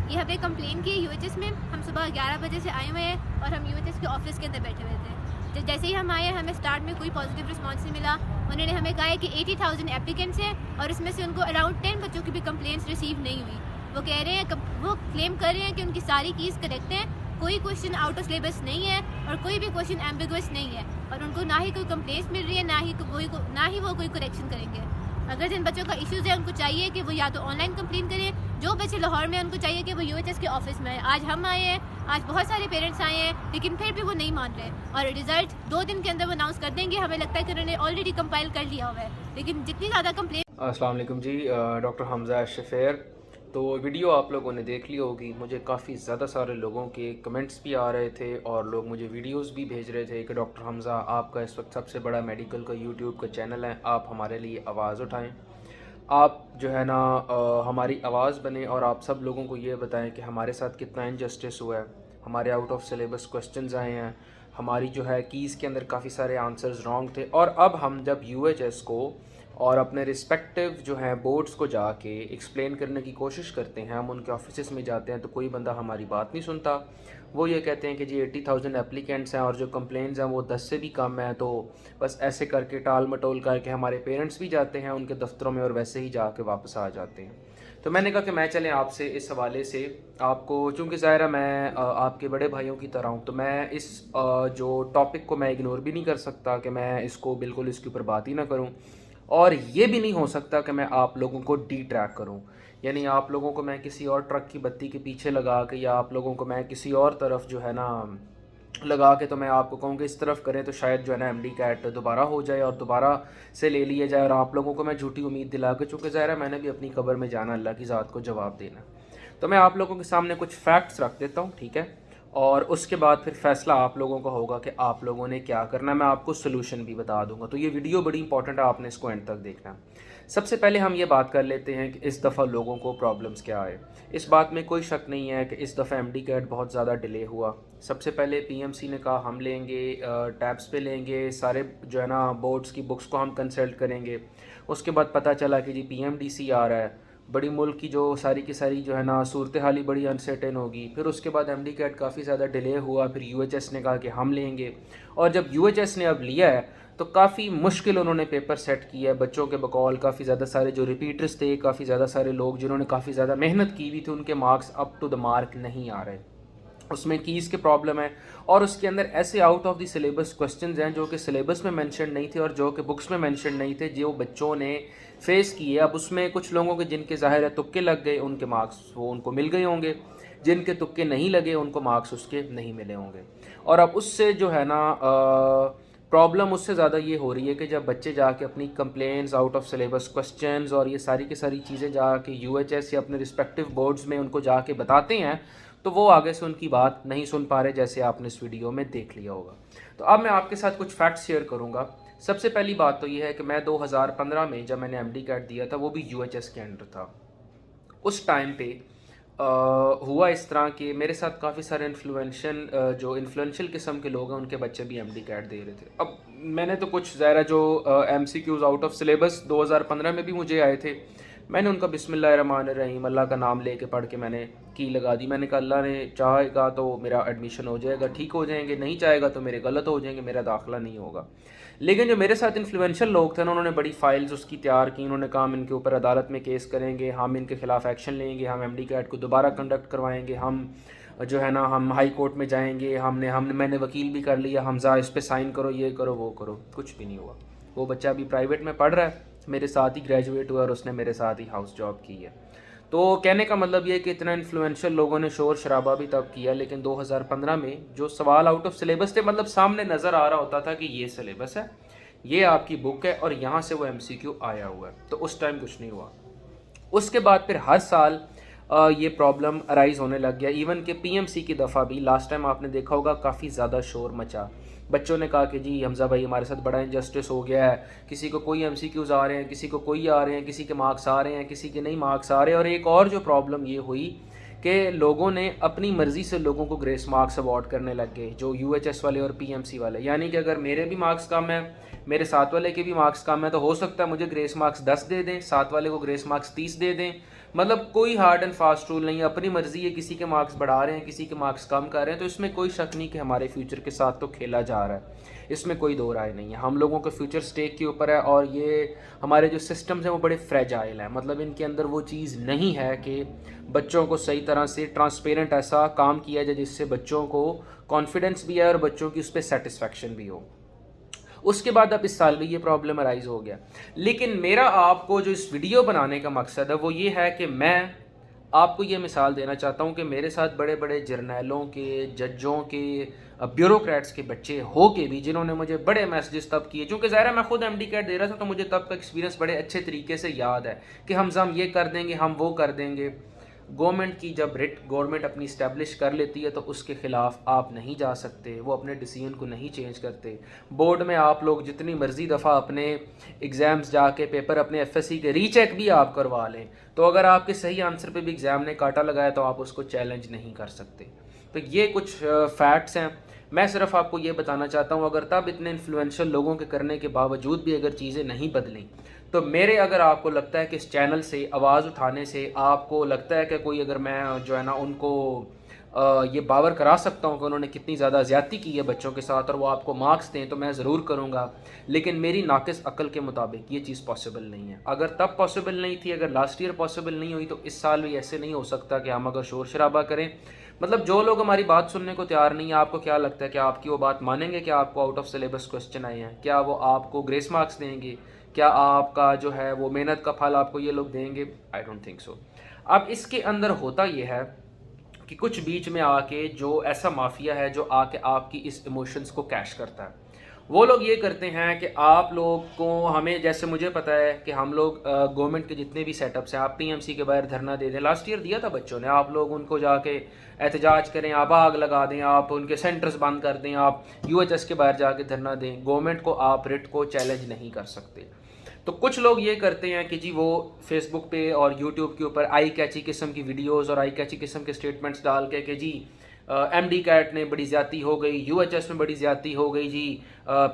یہ ہم نے کمپلین کی UHS میں. ہم صبح 11 بجے سے آئے ہوئے ہیں اور ہم UHS کے آفس کے اندر بیٹھے ہوئے تھے. جیسے ہی ہم آئے ہمیں اسٹارٹ میں کوئی پازیٹیو رسپانس نہیں ملا. انہوں نے ہمیں کہا ہے کہ 80,000 اپلیکنٹس ہیں اور اس میں سے ان کو اراؤنڈ 10 بچوں کی بھی کمپلینس ریسیو نہیں ہوئی. وہ کہہ رہے ہیں, وہ کلیم کر رہے ہیں کہ ان کی ساری کیز کریکٹ ہیں, کوئی کوشچن آؤٹ آف سلیبس نہیں ہے اور کوئی بھی کوشچن ایمبیگوس نہیں ہے, اور ان کو نہ ہی کوئی کمپلینس مل رہی ہے نہ ہی وہ کوئی کریکشن کریں گے. اگر جن بچوں کا ایشوز ہے ان کو چاہیے کہ وہ یا تو آن لائن کمپلین کریں. جو بچے لاہور میں ہیں ان کو چاہیے کہ وہ UHS کے آفس میں آئیں. آج ہم آئے ہیں, آج بہت سارے پیرنٹس آئے ہیں, لیکن پھر بھی وہ نہیں مان رہے, اور رزلٹ 2 دن کے اندر وہ اناؤنس کر دیں گے. ہمیں لگتا ہے کہ انہوں نے آلریڈی کمپائل کر لیا ہوا ہے, لیکن جتنی زیادہ کمپلین. السلام علیکم جی. ڈاکٹر حمزہ شفیر. تو ویڈیو آپ لوگوں نے دیکھ لی ہوگی. مجھے کافی زیادہ سارے لوگوں کے کمنٹس بھی آ رہے تھے اور لوگ مجھے ویڈیوز بھی بھیج رہے تھے کہ ڈاکٹر حمزہ آپ کا اس وقت سب سے بڑا میڈیکل کا یوٹیوب کا چینل ہے, آپ ہمارے لیے آواز اٹھائیں, آپ جو ہے نا ہماری آواز بنیں اور آپ سب لوگوں کو یہ بتائیں کہ ہمارے ساتھ کتنا انجسٹس ہوا ہے. ہمارے آؤٹ آف سلیبس کوسچنز آئے ہیں, ہماری جو ہے کیز کے اندر کافی سارے آنسرز رانگ تھے, اور اب ہم جب UHS کو اور اپنے رسپیکٹیو جو ہیں بورڈز کو جا کے ایکسپلین کرنے کی کوشش کرتے ہیں, ہم ان کے آفیسز میں جاتے ہیں تو کوئی بندہ ہماری بات نہیں سنتا. وہ یہ کہتے ہیں کہ جی 80,000 اپلیکینٹس ہیں اور جو کمپلینز ہیں وہ 10 سے بھی کم ہیں, تو بس ایسے کر کے ٹال مٹول کر کے ہمارے پیرنٹس بھی جاتے ہیں ان کے دفتروں میں اور ویسے ہی جا کے واپس آ جاتے ہیں. تو میں نے کہا کہ میں چلیں آپ سے اس حوالے سے آپ کو, چونکہ ظاہرہ میں آپ کے بڑے بھائیوں کی طرح ہوں, تو میں اس جو ٹاپک کو میں اگنور بھی نہیں کر سکتا کہ میں اس کو بالکل اس کے اوپر بات ہی نہ کروں, اور یہ بھی نہیں ہو سکتا کہ میں آپ لوگوں کو ڈی ٹریک کروں, یعنی آپ لوگوں کو میں کسی اور ٹرک کی بتی کے پیچھے لگا کے یا آپ لوگوں کو میں کسی اور طرف جو ہے نا لگا کے تو میں آپ کو کہوں کہ اس طرف کریں تو شاید جو ہے نا MD کیٹ دوبارہ ہو جائے اور دوبارہ سے لے لیا جائے, اور آپ لوگوں کو میں جھوٹی امید دلا کے, چونکہ ظاہر ہے میں نے بھی اپنی قبر میں جانا, اللہ کی ذات کو جواب دینا, تو میں آپ لوگوں کے سامنے کچھ فیکٹس رکھ دیتا ہوں, ٹھیک ہے, اور اس کے بعد پھر فیصلہ آپ لوگوں کا ہوگا کہ آپ لوگوں نے کیا کرنا ہے. میں آپ کو سلوشن بھی بتا دوں گا, تو یہ ویڈیو بڑی امپورٹنٹ ہے, آپ نے اس کو اینڈ تک دیکھنا. سب سے پہلے ہم یہ بات کر لیتے ہیں کہ اس دفعہ لوگوں کو پرابلمس کیا آئے. اس بات میں کوئی شک نہیں ہے کہ اس دفعہ MD کیٹ بہت زیادہ ڈیلے ہوا. سب سے پہلے PMC نے کہا ہم لیں گے, ٹیبس پہ لیں گے, سارے جو ہے نا بورڈز کی بکس کو ہم کنسلٹ کریں گے. اس کے بعد پتہ چلا کہ جی PMDC آ رہا ہے, بڑی ملک کی جو ساری کی ساری جو ہے نا صورتحال بڑی انسرٹن ہوگی. پھر اس کے بعد MD کیٹ کافی زیادہ ڈیلے ہوا, پھر UHS نے کہا کہ ہم لیں گے, اور جب UHS نے اب لیا ہے تو کافی مشکل انہوں نے پیپر سیٹ کیا ہے بچوں کے بقول. کافی زیادہ سارے جو ریپیٹرز تھے, کافی زیادہ سارے لوگ جنہوں نے کافی زیادہ محنت کی ہوئی تھی, ان کے marks up to the mark نہیں آ رہے. اس میں کیز کے پرابلم ہے, اور اس کے اندر ایسے out of the syllabus questions ہیں جو کہ سلیبس میں مینشن نہیں تھے اور جو کہ بکس میں مینشن نہیں تھے, جو بچوں نے فیس کیے. اب اس میں کچھ لوگوں کے جن کے ظاہر ہے تکے لگ گئے ان کے مارکس وہ ان کو مل گئے ہوں گے, جن کے تکے نہیں لگے ان کو مارکس اس کے نہیں ملے ہوں گے. اور اب اس سے جو ہے نا پرابلم اس سے زیادہ یہ ہو رہی ہے کہ جب بچے جا کے اپنی complaints, out of syllabus questions اور یہ ساری کی ساری چیزیں جا کے UHS یا اپنے رسپیکٹیو بورڈز میں ان کو جا کے بتاتے ہیں, تو وہ آگے سے ان کی بات نہیں سن پا رہے, جیسے آپ نے اس ویڈیو میں دیکھ لیا ہوگا. تو اب میں آپ کے ساتھ کچھ فیکٹس شیئر کروں گا. سب سے پہلی بات تو یہ ہے کہ میں 2015 میں جب میں نے MD کیٹ دیا تھا وہ بھی UHS کے انڈر تھا. اس ٹائم پہ ہوا اس طرح کہ میرے ساتھ کافی سارے انفلوئنشل قسم کے لوگ ہیں, ان کے بچے بھی MD کیٹ دے رہے تھے. اب میں نے تو کچھ ظاہرہ جو MCQs آؤٹ آف سلیبس 2015 میں بھی مجھے آئے تھے, میں نے ان کا بسم اللہ الرحمن الرحیم اللہ کا نام لے کے پڑھ کے میں نے کی لگا دی. میں نے کہا اللہ نے چاہے گا تو میرا ایڈمیشن ہو جائے گا, ٹھیک ہو جائیں گے, نہیں چاہے گا تو میرے غلط ہو جائیں گے, میرا داخلہ نہیں ہوگا. لیکن جو میرے ساتھ انفلوئنشل لوگ تھے نا, انہوں نے بڑی فائلز اس کی تیار کی. انہوں نے کہا ہم ان کے اوپر عدالت میں کیس کریں گے, ہم ان کے خلاف ایکشن لیں گے, ہم MD کیٹ کو دوبارہ کنڈکٹ کروائیں گے, ہم جو ہے نا ہم ہائی کورٹ میں جائیں گے, میں نے وکیل بھی کر لیا, حمزہ اس پہ سائن کرو, یہ کرو وہ کرو. کچھ بھی نہیں ہوا. وہ بچہ ابھی پرائیویٹ میں پڑھ رہا ہے, میرے ساتھ ہی گریجویٹ ہوا اور اس نے میرے ساتھ ہی ہاؤس جاب کی ہے. تو کہنے کا مطلب یہ ہے کہ اتنا انفلوئنشل لوگوں نے شور شرابہ بھی تب کیا, لیکن 2015 میں جو سوال آؤٹ آف سلیبس تھے, مطلب سامنے نظر آ رہا ہوتا تھا کہ یہ سلیبس ہے, یہ آپ کی بک ہے اور یہاں سے وہ MCQ آیا ہوا ہے, تو اس ٹائم کچھ نہیں ہوا. اس کے بعد پھر ہر سال یہ پرابلم ارائز ہونے لگ گیا. ایون کہ PMC کی دفعہ بھی لاسٹ ٹائم آپ نے دیکھا ہوگا کافی زیادہ شور مچا. بچوں نے کہا کہ جی حمزہ بھائی ہمارے ساتھ بڑا انجسٹس ہو گیا ہے, کسی کو کوئی MCQs آ رہے ہیں, کسی کو کوئی آ رہے ہیں, کسی کے مارکس آ رہے ہیں, کسی کے نہیں مارکس آ رہے ہیں. اور ایک اور جو پرابلم یہ ہوئی کہ لوگوں نے اپنی مرضی سے لوگوں کو گریس مارکس اوارڈ کرنے لگ گئے, جو UHS والے اور PMC والے. یعنی کہ اگر میرے بھی مارکس کم ہیں, میرے ساتھ والے کے بھی مارکس کم ہیں, تو ہو سکتا ہے مجھے گریس مارکس 10 دے دیں, ساتھ والے کو گریس مارکس 30 دے دیں, مطلب کوئی ہارڈ اینڈ فاسٹ رول نہیں ہے، اپنی مرضی ہے، کسی کے مارکس بڑھا رہے ہیں، کسی کے مارکس کم کر رہے ہیں، تو اس میں کوئی شک نہیں کہ ہمارے فیوچر کے ساتھ تو کھیلا جا رہا ہے، اس میں کوئی دو رائے نہیں ہے. ہم لوگوں کا فیوچر اسٹیک کے اوپر ہے، اور یہ ہمارے جو سسٹمز ہیں وہ بڑے فریجائل ہیں. مطلب ان کے اندر وہ چیز نہیں ہے کہ بچوں کو صحیح طرح سے ٹرانسپیرنٹ ایسا کام کیا جائے جس سے بچوں کو کانفیڈنس بھی ہے اور بچوں کی اس پہ سیٹسفیکشن بھی ہو. اس کے بعد اب اس سال بھی یہ پرابلم ارائز ہو گیا. لیکن میرا آپ کو جو اس ویڈیو بنانے کا مقصد ہے وہ یہ ہے کہ میں آپ کو یہ مثال دینا چاہتا ہوں کہ میرے ساتھ بڑے بڑے جرنیلوں کے، ججوں کے، بیوروکریٹس کے بچے ہو کے بھی جنہوں نے مجھے بڑے میسیجز تب کیے، چونکہ ظاہر ہے میں خود ایم ڈی کیٹ دے رہا تھا تو مجھے تب کا ایکسپیرینس بڑے اچھے طریقے سے یاد ہے کہ حمزہ ہم یہ کر دیں گے، ہم وہ کر دیں گے. گورنمنٹ کی جب رٹ گورنمنٹ اپنی اسٹیبلش کر لیتی ہے تو اس کے خلاف آپ نہیں جا سکتے، وہ اپنے ڈیسیژن کو نہیں چینج کرتے. بورڈ میں آپ لوگ جتنی مرضی دفعہ اپنے ایگزامز جا کے پیپر اپنے ایف ایس سی کے ری چیک بھی آپ کروا لیں، تو اگر آپ کے صحیح آنسر پہ بھی ایگزام نے کاٹا لگایا تو آپ اس کو چیلنج نہیں کر سکتے. تو یہ کچھ فیکٹس ہیں. میں صرف آپ کو یہ بتانا چاہتا ہوں اگر تب اتنے انفلوئنشل لوگوں کے کرنے کے باوجود بھی اگر چیزیں نہیں بدلیں تو میرے، اگر آپ کو لگتا ہے کہ اس چینل سے آواز اٹھانے سے آپ کو لگتا ہے کہ کوئی، اگر میں جو ہے نا ان کو یہ باور کرا سکتا ہوں کہ انہوں نے کتنی زیادہ زیادتی کی ہے بچوں کے ساتھ اور وہ آپ کو مارکس دیں، تو میں ضرور کروں گا. لیکن میری ناقص عقل کے مطابق یہ چیز پاسبل نہیں ہے. اگر تب پاسبل نہیں تھی، اگر لاسٹ ایئر پاسبل نہیں ہوئی، تو اس سال بھی ایسے نہیں ہو سکتا کہ ہم اگر شور شرابہ کریں. مطلب جو لوگ ہماری بات سننے کو تیار نہیں ہیں، آپ کو کیا لگتا ہے کہ آپ کی وہ بات مانیں گے؟ کیا آپ کو آؤٹ آف سلیبس کوسچن آئے ہیں، کیا وہ آپ کو گریس مارکس دیں گے؟ کیا آپ کا جو ہے وہ محنت کا پھل آپ کو یہ لوگ دیں گے؟ I don't think so. اب اس کے اندر ہوتا یہ ہے کہ کچھ بیچ میں آ کے جو ایسا مافیا ہے جو آ کے آپ کی اس ایموشنز کو کیش کرتا ہے، وہ لوگ یہ کرتے ہیں کہ آپ لوگ کو، ہمیں جیسے مجھے پتا ہے کہ ہم لوگ گورنمنٹ کے جتنے بھی سیٹ اپس ہیں، آپ پی ایم سی کے باہر دھرنا دے دیں، لاسٹ ایئر دیا تھا بچوں نے، آپ لوگ ان کو جا کے احتجاج کریں، آپ آگ لگا دیں، آپ ان کے سینٹرز بند کر دیں، آپ یو ایچ ایس کے باہر جا کے دھرنا دیں، گورنمنٹ کو آپ رٹ کو چیلنج نہیں کر سکتے. تو کچھ لوگ یہ کرتے ہیں کہ جی وہ فیس بک پہ اور یوٹیوب کے اوپر آئی کیچی قسم کی ویڈیوز اور آئی کیچی قسم کے اسٹیٹمنٹس ڈال کے کہ جی ایم ڈی کیٹ نے بڑی زیادتی ہو گئی، یو ایچ ایس میں بڑی زیادتی ہو گئی، جی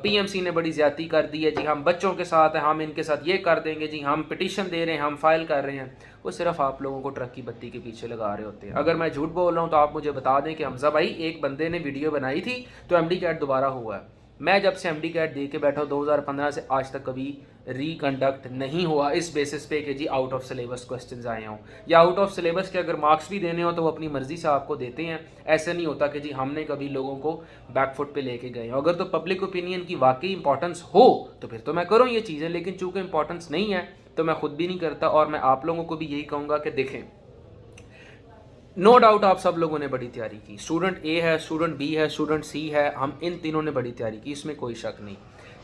پی ایم سی نے بڑی زیادتی کر دی ہے، جی ہم بچوں کے ساتھ ہیں، ہم ان کے ساتھ یہ کر دیں گے، جی ہم پٹیشن دے رہے ہیں، ہم فائل کر رہے ہیں. وہ صرف آپ لوگوں کو ٹرک کی بتی کے پیچھے لگا رہے ہوتے ہیں. اگر میں جھوٹ بول رہا ہوں تو آپ مجھے بتا دیں کہ حمزہ بھائی ایک بندے نے ویڈیو بنائی تھی تو ایم ڈی کیٹ دوبارہ ہوا ہے. میں جب سے ایم ڈی کیٹ دے کے بیٹھا ہوں 2015 سے آج تک کبھی ری کنڈکٹ نہیں ہوا اس بیسس پہ کہ جی آؤٹ آف سلیبس کوسچنز آئے ہوں، یا آؤٹ آف سلیبس کے اگر مارکس بھی دینے ہوں تو وہ اپنی مرضی سے آپ کو دیتے ہیں. ایسے نہیں ہوتا کہ جی ہم نے کبھی لوگوں کو بیک فٹ پہ لے کے گئے ہوں. اگر تو پبلک اوپینین کی واقعی امپورٹنس ہو تو پھر تو میں کروں یہ چیزیں، لیکن چونکہ امپورٹنس نہیں ہے تو میں خود بھی نہیں کرتا. اور میں آپ لوگوں کو بھی یہی کہوں گا کہ دیکھیں، نو ڈاؤٹ آپ سب لوگوں نے بڑی تیاری کی، اسٹوڈنٹ اے ہے، اسٹوڈنٹ بی ہے، اسٹوڈنٹ سی ہے، ہم ان تینوں نے بڑی تیاری کی، اس میں کوئی شک نہیں.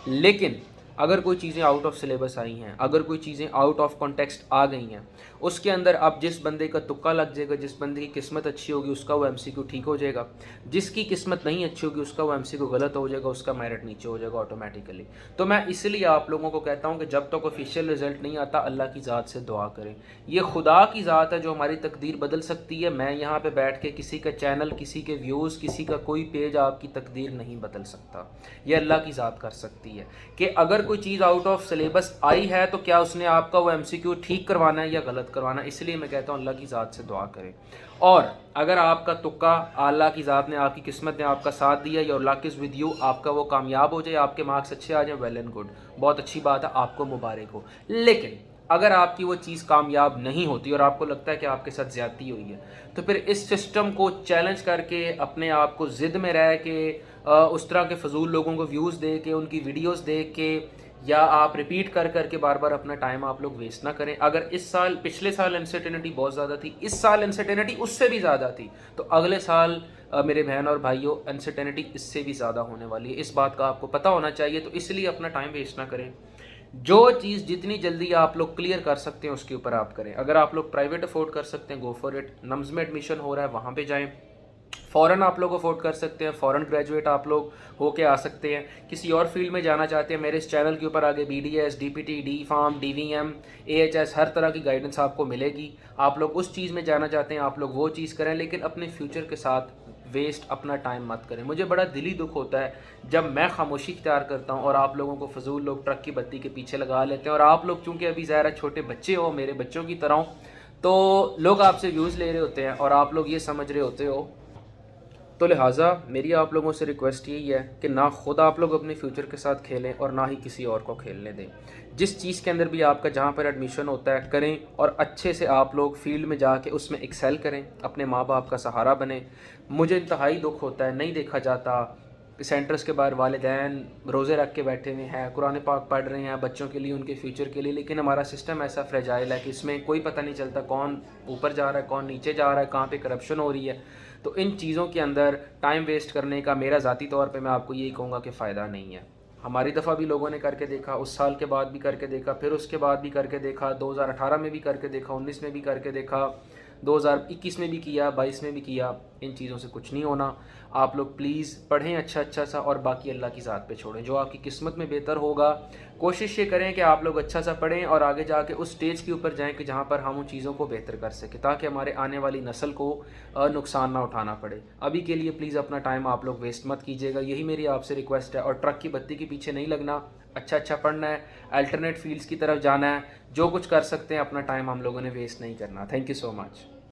لیکن اگر کوئی چیزیں آؤٹ آف سلیبس آئی ہیں، اگر کوئی چیزیں آؤٹ آف کانٹیکسٹ آ گئی ہیں، اس کے اندر اب جس بندے کا تکا لگ جائے گا، جس بندے کی قسمت اچھی ہوگی اس کا وہ ایم سی کیو ٹھیک ہو جائے گا، جس کی قسمت نہیں اچھی ہوگی اس کا وہ ایم سی کیو غلط ہو جائے گا، اس کا میرٹ نیچے ہو جائے گا آٹومیٹیکلی. تو میں اس لیے آپ لوگوں کو کہتا ہوں کہ جب تک آفیشیل رزلٹ نہیں آتا اللہ کی ذات سے دعا کریں. یہ خدا کی ذات ہے جو ہماری تقدیر بدل سکتی ہے. میں یہاں پہ بیٹھ کے کسی کا چینل، کسی کے ویوز، کسی کا کوئی پیج آپ کی تقدیر نہیں بدل سکتا. یہ اللہ کی ذات کر سکتی ہے کہ اگر کوئی چیز آؤٹ آف سلیبس آئی ہے تو کیا اس نے آپ کا وہ ایم سی کیو ٹھیک کروانا ہے یا غلط کروانا ہے. اس لیے میں کہتا ہوں اللہ کی ذات سے دعا کریں. اور اگر آپ کا تکا، اللہ کی ذات نے، آپ کی قسمت نے آپ کا ساتھ دیا، یا اللہ از ود یو، آپ کا وہ کامیاب ہو جائے، آپ کے مارکس اچھے آ جائیں، ویل اینڈ گڈ، بہت اچھی بات ہے، آپ کو مبارک ہو. لیکن اگر آپ کی وہ چیز کامیاب نہیں ہوتی اور آپ کو لگتا ہے کہ آپ کے ساتھ زیادتی ہوئی ہے تو پھر اس سسٹم کو چیلنج کر کے اپنے آپ کو ضد میں رہ کے اس طرح کے فضول لوگوں کو ویوز دے کے، ان کی ویڈیوز دیکھ کے، یا آپ ریپیٹ کر کر کے بار بار اپنا ٹائم آپ لوگ ویسٹ نہ کریں. اگر اس سال، پچھلے سال انسرٹینٹی بہت زیادہ تھی، اس سال انسرٹینٹی اس سے بھی زیادہ تھی، تو اگلے سال میرے بہن اور بھائیوں انسرٹینٹی اس سے بھی زیادہ ہونے والی ہے. اس بات کا آپ کو پتہ ہونا چاہیے. تو اس لیے اپنا ٹائم ویسٹ نہ کریں. جو چیز جتنی جلدی آپ لوگ کلیئر کر سکتے ہیں اس کے اوپر آپ کریں. اگر آپ لوگ پرائیویٹ افورڈ کر سکتے ہیں، گو فار اٹ. نمز میں ایڈمیشن ہو رہا ہے وہاں پہ جائیں. فوراً آپ لوگ افورڈ کر سکتے ہیں، فوراً گریجویٹ آپ لوگ ہو کے آ سکتے ہیں. کسی اور فیلڈ میں جانا چاہتے ہیں، میرے اس چینل کے اوپر آگے B D S, D P T, D pharm, D V M, A H S, ہر طرح کی گائیڈنس آپ کو ملے گی. آپ لوگ اس چیز میں جانا چاہتے ہیں آپ لوگ وہ چیز کریں، لیکن اپنے فیوچر کے ساتھ ویسٹ اپنا ٹائم مت کریں. مجھے بڑا دلی دکھ ہوتا ہے جب میں خاموشی اختیار کرتا ہوں اور آپ لوگوں کو فضول لوگ ٹرک کی بتی کے پیچھے لگا لیتے ہیں. اور آپ لوگ چونکہ ابھی ظاہر چھوٹے بچے ہو، میرے بچوں کی طرح ہوں، تو لوگ آپ سے ویوز لے رہے ہوتے ہیں اور آپ لوگ یہ سمجھ رہے ہوتے ہو، تو لہٰذا میری آپ لوگوں سے ریکویسٹ یہی ہے کہ نہ خود آپ لوگ اپنے فیوچر کے ساتھ کھیلیں اور نہ ہی کسی اور کو کھیلنے دیں. جس چیز کے اندر بھی آپ کا جہاں پر ایڈمیشن ہوتا ہے کریں، اور اچھے سے آپ لوگ فیلڈ میں جا کے اس میں ایکسیل کریں، اپنے ماں باپ کا سہارا بنیں. مجھے انتہائی دکھ ہوتا ہے نہیں دیکھا جاتا سینٹرز کے باہر والدین روزے رکھ کے بیٹھے ہوئے ہیں، قرآن پاک پڑھ رہے ہیں بچوں کے لیے، ان کے فیوچر کے لیے، لیکن ہمارا سسٹم ایسا فریجائل ہے کہ اس میں کوئی پتہ نہیں چلتا کون اوپر جا رہا ہے کون نیچے جا رہا ہے، کہاں پہ کرپشن ہو رہی ہے. تو ان چیزوں کے اندر ٹائم ویسٹ کرنے کا میرا ذاتی طور پہ میں آپ کو یہی کہوں گا کہ فائدہ نہیں ہے. ہماری دفعہ بھی لوگوں نے کر کے دیکھا، اس سال کے بعد بھی کر کے دیکھا، پھر اس کے بعد بھی کر کے دیکھا، 2018 میں بھی کر کے دیکھا، 19 میں بھی کر کے دیکھا، 2021 میں بھی کیا، 22 میں بھی کیا. ان چیزوں سے کچھ نہیں ہونا. آپ لوگ پلیز پڑھیں اچھا سا، اور باقی اللہ کی ذات پہ چھوڑیں جو آپ کی قسمت میں بہتر ہوگا. کوشش یہ کریں کہ آپ لوگ اچھا سا پڑھیں اور آگے جا کے اس سٹیج کے اوپر جائیں کہ جہاں پر ہم ان چیزوں کو بہتر کر سکیں، تاکہ ہمارے آنے والی نسل کو نقصان نہ اٹھانا پڑے. ابھی کے لیے پلیز اپنا ٹائم آپ لوگ ویسٹ مت کیجیے گا، یہی میری آپ سے ریکویسٹ ہے. اور ٹرک کی بتی کے پیچھے نہیں لگنا، اچھا پڑھنا ہے، الٹرنیٹ فیلڈز کی طرف جانا ہے، جو کچھ کر سکتے ہیں اپنا ٹائم ہم لوگوں نے ویسٹ نہیں کرنا. Thank you so much.